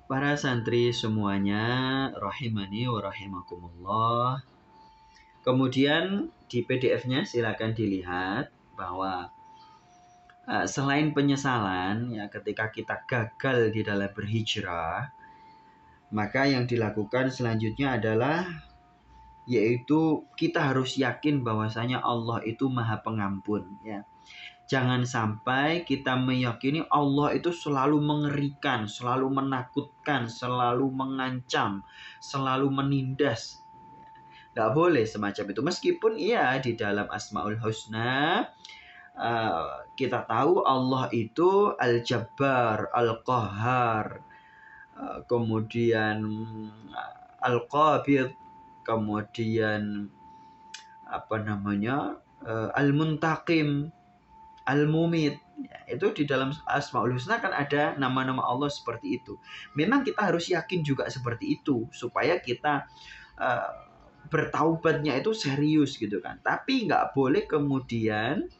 Para santri semuanya, rahimani wa rahimakumullah. Kemudian di PDF-nya silakan dilihat bahwa selain penyesalan ya ketika kita gagal di dalam berhijrah, maka yang dilakukan selanjutnya adalah yaitu kita harus yakin bahwasanya Allah itu Maha Pengampun ya. Jangan sampai kita meyakini Allah itu selalu mengerikan, selalu menakutkan, selalu mengancam, selalu menindas. Gak boleh semacam itu. Meskipun iya di dalam Asmaul Husna kita tahu Allah itu Al-Jabbar, Al-Qahhar, kemudian Al-Qabid, kemudian Al-Muntaqim, Al-Mumit. Ya, itu di dalam Asmaul Husna kan ada nama-nama Allah seperti itu. Memang kita harus yakin juga seperti itu supaya kita bertaubatnya itu serius gitu kan. Tapi nggak boleh kemudian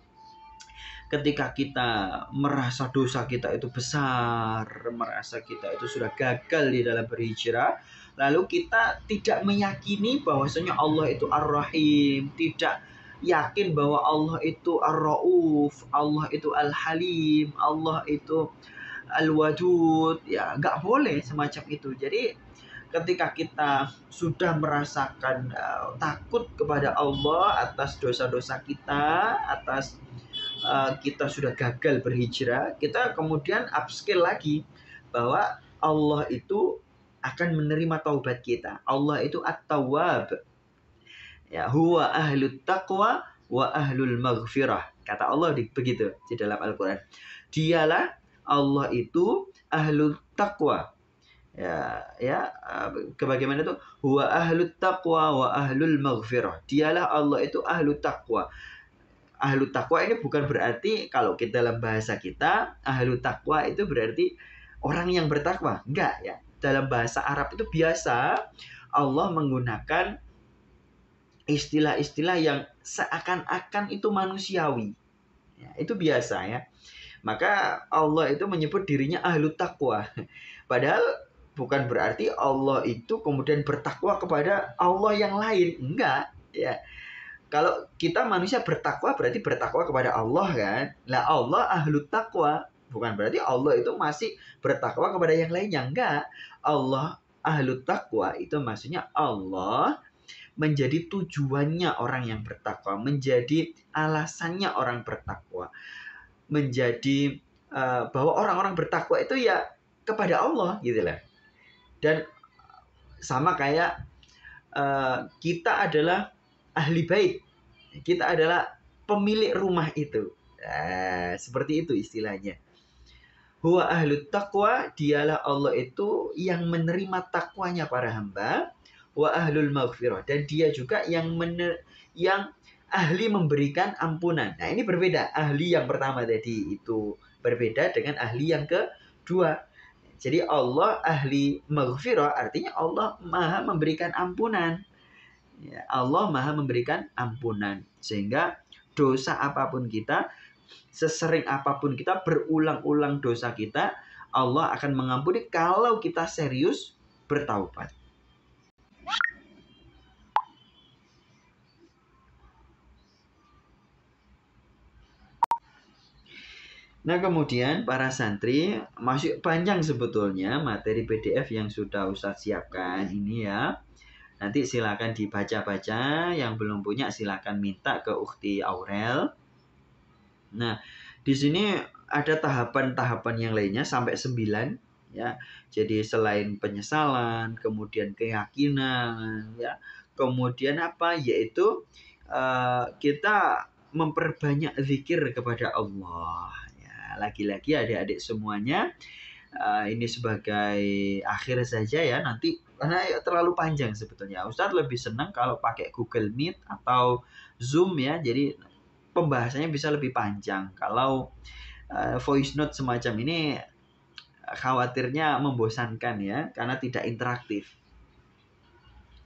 ketika kita merasa dosa kita itu besar, merasa kita itu sudah gagal di dalam berhijrah, lalu kita tidak meyakini bahwasanya Allah itu Ar-Rahim, tidak yakin bahwa Allah itu Ar-Rauf, Allah itu Al-Halim, Allah itu Al-Wadud, ya nggak boleh semacam itu. Jadi ketika kita sudah merasakan takut kepada Allah atas dosa-dosa kita, atas kita sudah gagal berhijrah, kita kemudian upskill lagi bahwa Allah itu akan menerima taubat kita. Allah itu At-Tawwab. Ya, huwa ahlut taqwa wa ahlul maghfirah. Kata Allah begitu di dalam Al-Quran. Dialah Allah itu ahlul taqwa. Bagaimana itu? Huwa ahlut taqwa wa ahlul maghfirah. Dialah Allah itu ahlut taqwa. Ahlu taqwa ini bukan berarti kalau kita dalam bahasa kita, ahlu taqwa itu berarti orang yang bertakwa. Enggak ya. Dalam bahasa Arab itu biasa Allah menggunakan istilah-istilah yang seakan-akan itu manusiawi. Ya, itu biasa ya. Maka Allah itu menyebut dirinya ahlu taqwa. Padahal bukan berarti Allah itu kemudian bertakwa kepada Allah yang lain. Enggak ya. Kalau kita manusia bertakwa berarti bertakwa kepada Allah kan. Lah Allah ahlu taqwa. Bukan berarti Allah itu masih bertakwa kepada yang lainnya. Enggak. Allah ahlu taqwa itu maksudnya Allah menjadi tujuannya orang yang bertakwa. Menjadi alasannya orang bertakwa. Menjadi bahwa orang-orang bertakwa itu ya kepada Allah gitu lah. Dan sama kayak kita adalah ahli bait. Kita adalah pemilik rumah itu. Seperti itu istilahnya. Huwa ahlut taqwa, dialah Allah itu yang menerima takwanya para hamba. Wa ahlul maghfirah, dan dia juga yang ahli memberikan ampunan. Nah, ini berbeda. Ahli yang pertama tadi itu berbeda dengan ahli yang kedua. Jadi Allah ahli maghfirah artinya Allah maha memberikan ampunan. Ya, Allah maha memberikan ampunan. Sehingga dosa apapun kita, sesering apapun kita, berulang-ulang dosa kita, Allah akan mengampuni kalau kita serius bertaubat. Nah, kemudian para santri, masih panjang sebetulnya materi PDF yang sudah Ustadz siapkan ini ya. Nanti silakan dibaca-baca, yang belum punya silakan minta ke Ukhti Aurel. Nah, di sini ada tahapan-tahapan yang lainnya sampai 9 ya. Jadi selain penyesalan, kemudian keyakinan ya. Kemudian apa? Yaitu kita memperbanyak zikir kepada Allah. Lagi-lagi adik-adik semuanya, ini sebagai akhir saja ya, nanti karena terlalu panjang sebetulnya. Ustadz lebih senang kalau pakai Google Meet atau Zoom ya, jadi pembahasannya bisa lebih panjang. Kalau voice note semacam ini khawatirnya membosankan ya, karena tidak interaktif.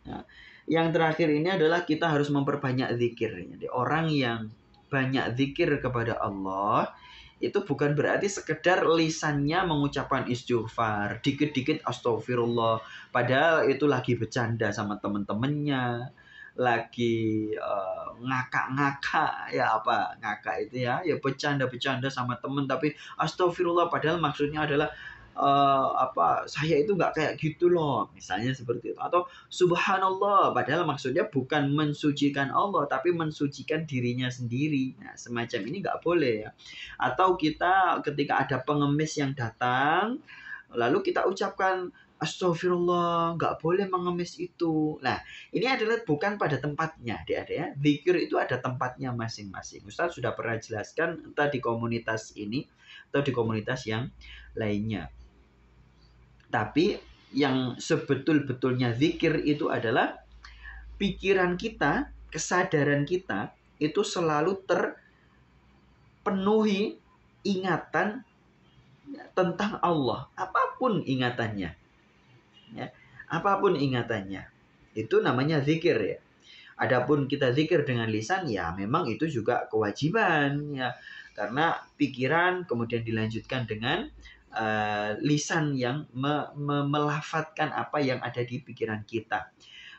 Nah, yang terakhir ini adalah kita harus memperbanyak zikir. Jadi orang yang banyak zikir kepada Allah itu bukan berarti sekedar lisannya mengucapkan istighfar, dikit-dikit astagfirullah, padahal itu lagi bercanda sama temen-temennya, lagi ngakak-ngakak, ya apa ngakak itu ya bercanda-bercanda sama temen, tapi astagfirullah padahal maksudnya adalah saya itu nggak kayak gitu loh, misalnya seperti itu. Atau subhanallah padahal maksudnya bukan mensucikan Allah tapi mensucikan dirinya sendiri. Nah, semacam ini nggak boleh ya. Atau kita ketika ada pengemis yang datang lalu kita ucapkan astagfirullah, nggak boleh mengemis itu. Nah, ini adalah bukan pada tempatnya, adik-adik ya. Zikir itu ada tempatnya masing-masing. Ustaz sudah pernah jelaskan entah di komunitas ini atau di komunitas yang lainnya. Tapi yang sebetul-betulnya zikir itu adalah pikiran kita, kesadaran kita itu selalu terpenuhi ingatan tentang Allah, apapun ingatannya. Ya, apapun ingatannya. Itu namanya zikir ya. Adapun kita zikir dengan lisan ya memang itu juga kewajiban ya. Karena pikiran kemudian dilanjutkan dengan lisan yang melafadzkan apa yang ada di pikiran kita.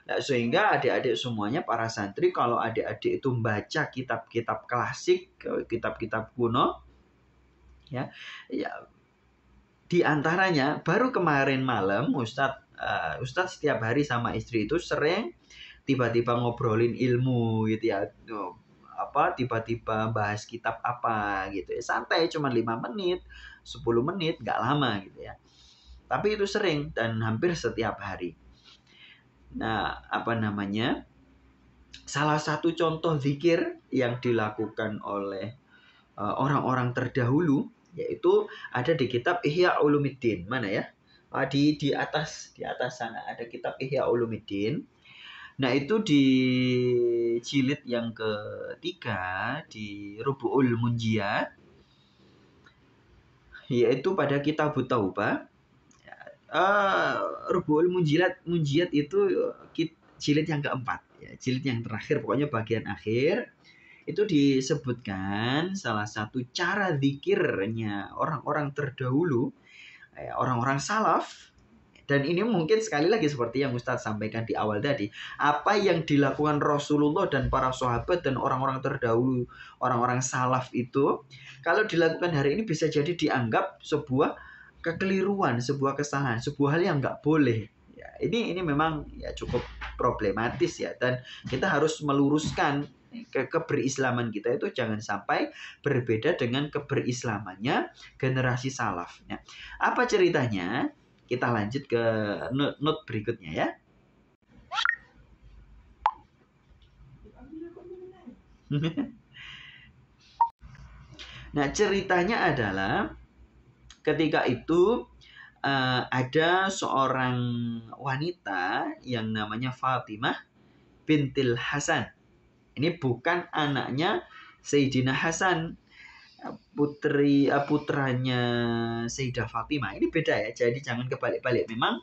Nah, sehingga adik-adik semuanya para santri kalau adik-adik itu membaca kitab-kitab klasik, kitab-kitab kuno ya di antaranya baru kemarin malam Ustadz setiap hari sama istri itu sering tiba-tiba ngobrolin ilmu gitu ya. Tiba-tiba bahas kitab apa gitu ya. Santai cuma 5 menit, 10 menit, nggak lama gitu ya. Tapi itu sering dan hampir setiap hari. Nah, salah satu contoh zikir yang dilakukan oleh orang-orang terdahulu yaitu ada di kitab Ihya Ulumuddin. Mana ya? Di atas sana ada kitab Ihya Ulumuddin. Nah, itu di jilid yang ketiga di Rubu'ul Munjiat, yaitu pada kitab Taubah. Rubu'ul Munjiat itu jilid yang keempat, ya, jilid yang terakhir, pokoknya bagian akhir. Itu disebutkan salah satu cara zikirnya orang-orang terdahulu, orang-orang salaf. Dan ini mungkin sekali lagi seperti yang Ustadz sampaikan di awal tadi. Apa yang dilakukan Rasulullah dan para sahabat dan orang-orang terdahulu, orang-orang salaf itu, kalau dilakukan hari ini bisa jadi dianggap sebuah kekeliruan, sebuah kesalahan, sebuah hal yang nggak boleh. Ya, ini memang ya cukup problematis ya. Dan kita harus meluruskan keberislaman kita itu jangan sampai berbeda dengan keberislamannya generasi salaf. Ya. Apa ceritanya? Kita lanjut ke note berikutnya ya. Nah, ceritanya adalah ketika itu ada seorang wanita yang namanya Fatimah bintil Hasan. Ini bukan anaknya Sayyidina Hasan, putranya Sayyidah Fatimah. Ini beda ya, jadi jangan kebalik-balik. Memang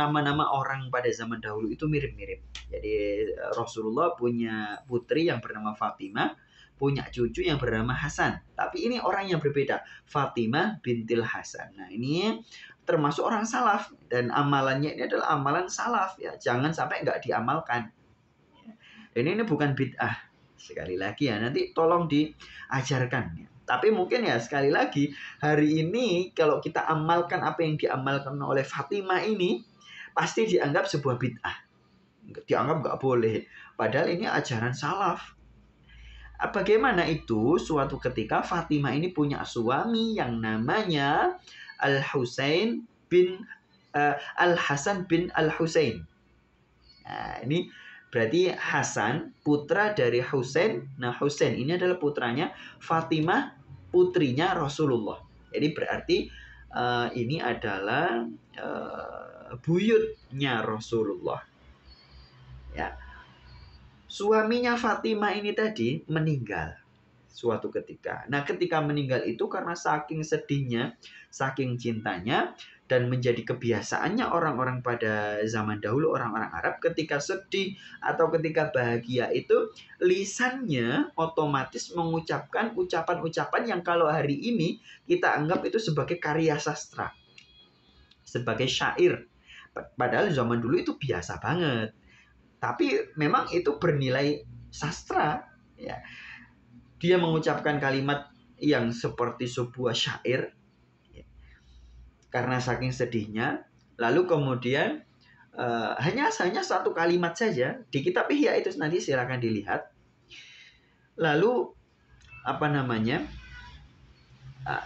nama-nama orang pada zaman dahulu itu mirip-mirip. Jadi Rasulullah punya putri yang bernama Fatimah, punya cucu yang bernama Hasan. Tapi ini orang yang berbeda, Fatimah bintil Hasan. Nah, ini termasuk orang salaf dan amalannya ini adalah amalan salaf ya. Jangan sampai nggak diamalkan. Ini bukan bid'ah. Sekali lagi ya, nanti tolong diajarkan ya. Tapi mungkin ya sekali lagi, hari ini kalau kita amalkan apa yang diamalkan oleh Fatimah ini, pasti dianggap sebuah bid'ah. Dianggap nggak boleh. Padahal ini ajaran salaf. Bagaimana itu? Suatu ketika Fatimah ini punya suami yang namanya Al-Hasan bin Al-Husain. Nah, ini berarti Hasan putra dari Husain. Nah, Husain ini adalah putranya Fatimah, putrinya Rasulullah. Jadi berarti ini adalah buyutnya Rasulullah. Ya. Suaminya Fatimah ini tadi meninggal. suatu ketika. Nah, ketika meninggal itu karena saking sedihnya, saking cintanya, dan menjadi kebiasaannya orang-orang pada zaman dahulu, orang-orang Arab ketika sedih atau ketika bahagia itu lisannya otomatis mengucapkan ucapan-ucapan yang kalau hari ini kita anggap itu sebagai karya sastra, sebagai syair. Padahal zaman dulu itu biasa banget. Tapi memang itu bernilai sastra, ya. Dia mengucapkan kalimat yang seperti sebuah syair karena saking sedihnya. Lalu kemudian hanya satu kalimat saja di kitab Ihya itu, nanti silakan dilihat. Lalu apa namanya?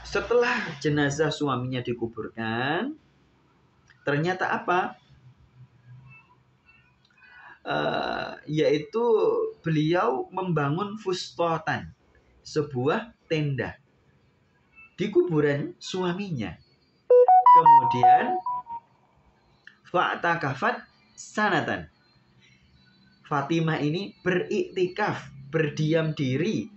Setelah jenazah suaminya dikuburkan, ternyata apa? Yaitu beliau membangun fustotan, sebuah tenda di kuburan suaminya. Kemudian fa'takafat sanatan. Fatimah ini beriktikaf, berdiam diri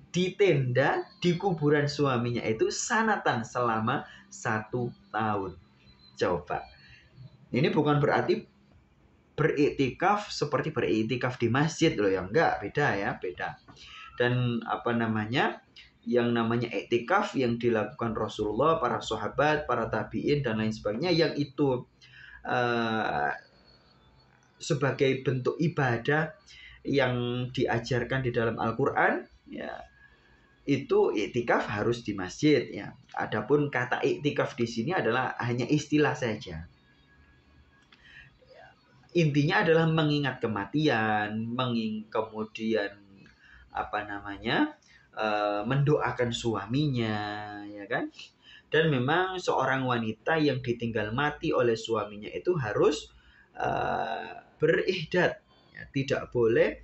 di tenda di kuburan suaminya itu sanatan, selama 1 tahun. Coba. Ini bukan berarti beriktikaf seperti beriktikaf di masjid loh ya, enggak, beda ya, beda. Dan apa namanya, yang namanya iktikaf yang dilakukan Rasulullah, para sahabat, para tabi'in dan lain sebagainya, yang itu sebagai bentuk ibadah yang diajarkan di dalam Al-Quran, ya, itu iktikaf harus di masjid, ya. Adapun kata iktikaf di sini adalah hanya istilah saja. Intinya adalah mengingat kematian, kemudian apa namanya, mendoakan suaminya, ya kan? Dan memang seorang wanita yang ditinggal mati oleh suaminya itu harus berihdad, ya, tidak boleh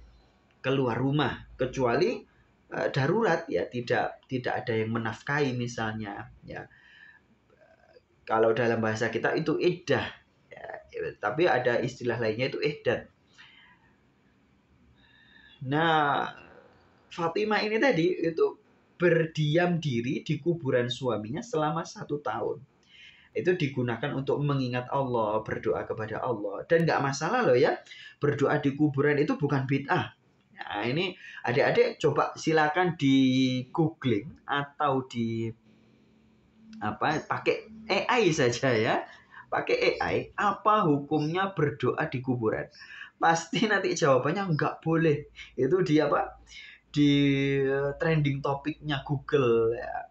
keluar rumah kecuali darurat, ya, tidak ada yang menafkahi misalnya, ya. Kalau dalam bahasa kita itu iddah, ya, tapi ada istilah lainnya itu ihdad. Nah, Fatimah ini tadi itu berdiam diri di kuburan suaminya selama 1 tahun. Itu digunakan untuk mengingat Allah, berdoa kepada Allah. Dan nggak masalah loh ya, berdoa di kuburan itu bukan bid'ah. Nah, ini adik-adik coba silakan di googling atau di pakai AI saja ya. Pakai AI, apa hukumnya berdoa di kuburan? Pasti nanti jawabannya nggak boleh. Itu di di trending topiknya Google, ya.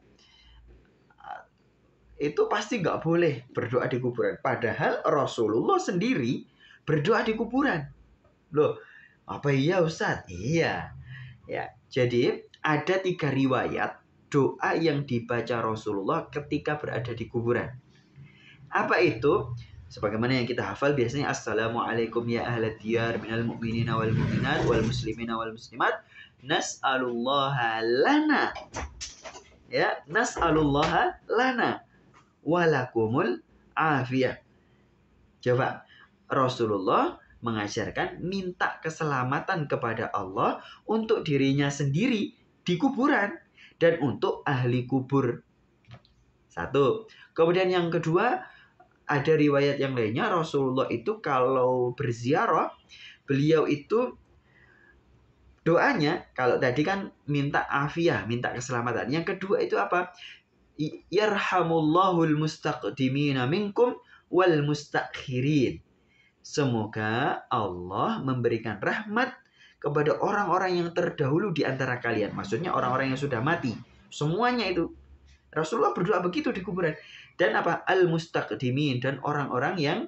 Itu pasti nggak boleh berdoa di kuburan. Padahal Rasulullah sendiri berdoa di kuburan. Loh, apa iya Ustaz? Iya. Ya, jadi ada 3 riwayat doa yang dibaca Rasulullah ketika berada di kuburan. Apa itu? Sebagaimana yang kita hafal biasanya, Assalamualaikum ya ahlad diyar minal mu'minina wal mu'minat wal muslimina wal muslimat, nas'alullaha lana, ya, nas'alullaha lana walakumul afiyah. Coba, Rasulullah mengajarkan minta keselamatan kepada Allah untuk dirinya sendiri di kuburan dan untuk ahli kubur. 1. Kemudian yang kedua, ada riwayat yang lainnya, Rasulullah itu kalau berziarah, beliau itu doanya, kalau tadi kan minta afiyah, minta keselamatan. Yang kedua itu apa? Yarhamullahul mustaqdimina minkum wal mustakhirin. Semoga Allah memberikan rahmat kepada orang-orang yang terdahulu di antara kalian. Maksudnya orang-orang yang sudah mati. Semuanya itu. Rasulullah berdoa begitu di kuburan. Dan al-mustaqdimin, dan orang-orang yang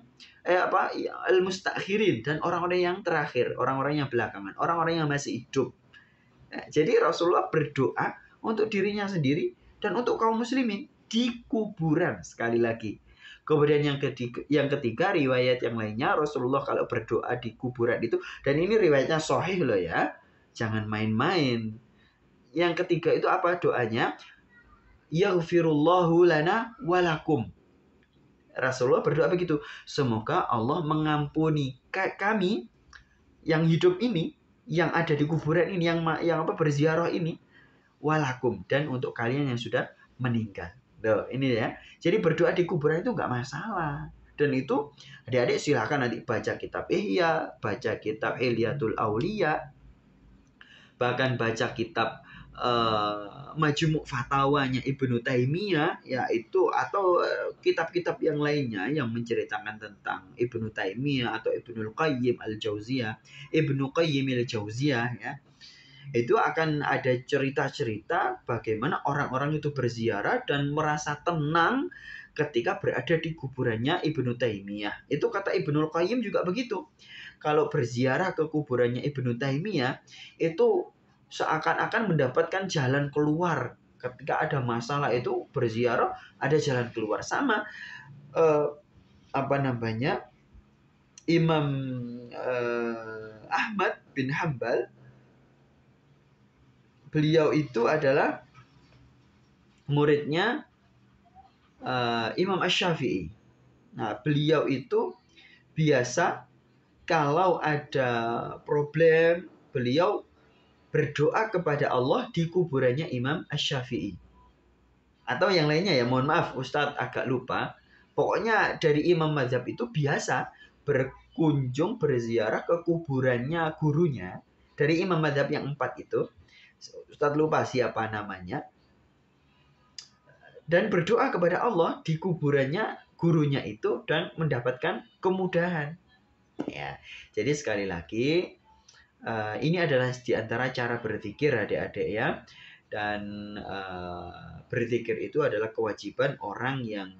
al-mustakhirin, dan orang-orang yang terakhir, orang-orang yang belakangan, orang-orang yang masih hidup. Nah, jadi Rasulullah berdoa untuk dirinya sendiri dan untuk kaum muslimin di kuburan, sekali lagi. Kemudian yang ketiga riwayat yang lainnya, Rasulullah kalau berdoa di kuburan itu, dan ini riwayatnya sahih loh ya, jangan main-main. Yang ketiga itu apa doanya? Yaghfirullahu lana walakum. Rasulullah berdoa begitu, semoga Allah mengampuni kami yang hidup ini, yang ada di kuburan ini, yang berziarah ini, walakum, dan untuk kalian yang sudah meninggal. Loh, ini ya. Jadi berdoa di kuburan itu nggak masalah. Dan itu adik-adik silakan nanti baca kitab Ihya, baca kitab Hilyatul Auliya, bahkan baca kitab Majmu' Fatawanya Ibnu Taimiyah, yaitu atau kitab-kitab yang lainnya yang menceritakan tentang Ibnu Taimiyah atau Ibnu Qayyim al-Jauziyah, Ibnu Qayyim al-Jauziyah ya. Itu akan ada cerita-cerita bagaimana orang-orang itu berziarah dan merasa tenang ketika berada di kuburannya Ibnu Taimiyah. Itu kata Ibnu Qayyim juga begitu. Kalau berziarah ke kuburannya Ibnu Taimiyah, itu seakan-akan mendapatkan jalan keluar. Ketika ada masalah itu berziarah, ada jalan keluar. Sama Imam Ahmad bin Hambal, beliau itu adalah muridnya Imam Asy-Syafi'i. Nah, beliau itu biasa kalau ada problem, beliau berdoa kepada Allah di kuburannya Imam Asy-Syafi'i. Atau yang lainnya ya, mohon maaf Ustadz agak lupa. Pokoknya dari imam mazhab itu biasa berkunjung, berziarah ke kuburannya gurunya. Dari imam mazhab yang 4 itu, Ustadz lupa siapa namanya. Dan berdoa kepada Allah di kuburannya gurunya itu dan mendapatkan kemudahan. Ya, jadi sekali lagi ini adalah di antara cara berzikir adik-adik ya. Dan berzikir itu adalah kewajiban orang yang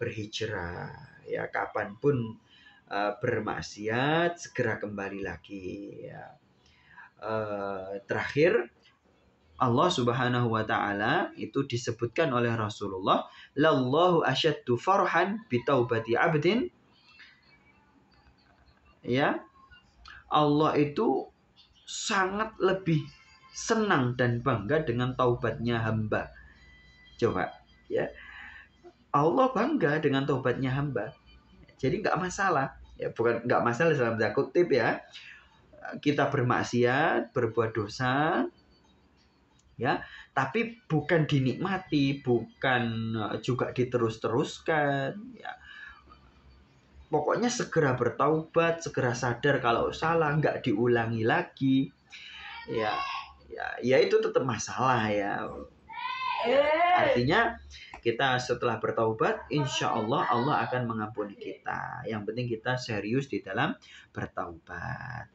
berhijrah ya, kapanpun bermaksiat segera kembali lagi ya. Terakhir Allah Subhanahu wa taala itu disebutkan oleh Rasulullah, lallahu asyaddu farhan bitaubati abdin, ya. Allah itu sangat lebih senang dan bangga dengan taubatnya hamba. Coba ya, Allah bangga dengan taubatnya hamba. Jadi nggak masalah ya, bukan nggak masalah dalam tanda kutip ya, kita bermaksiat, berbuat dosa ya, tapi bukan dinikmati, bukan juga diterus-teruskan ya. Pokoknya segera bertaubat, segera sadar kalau salah, nggak diulangi lagi ya. Ya itu tetap masalah ya. Artinya kita setelah bertaubat, insya Allah Allah akan mengampuni kita. Yang penting kita serius di dalam bertaubat.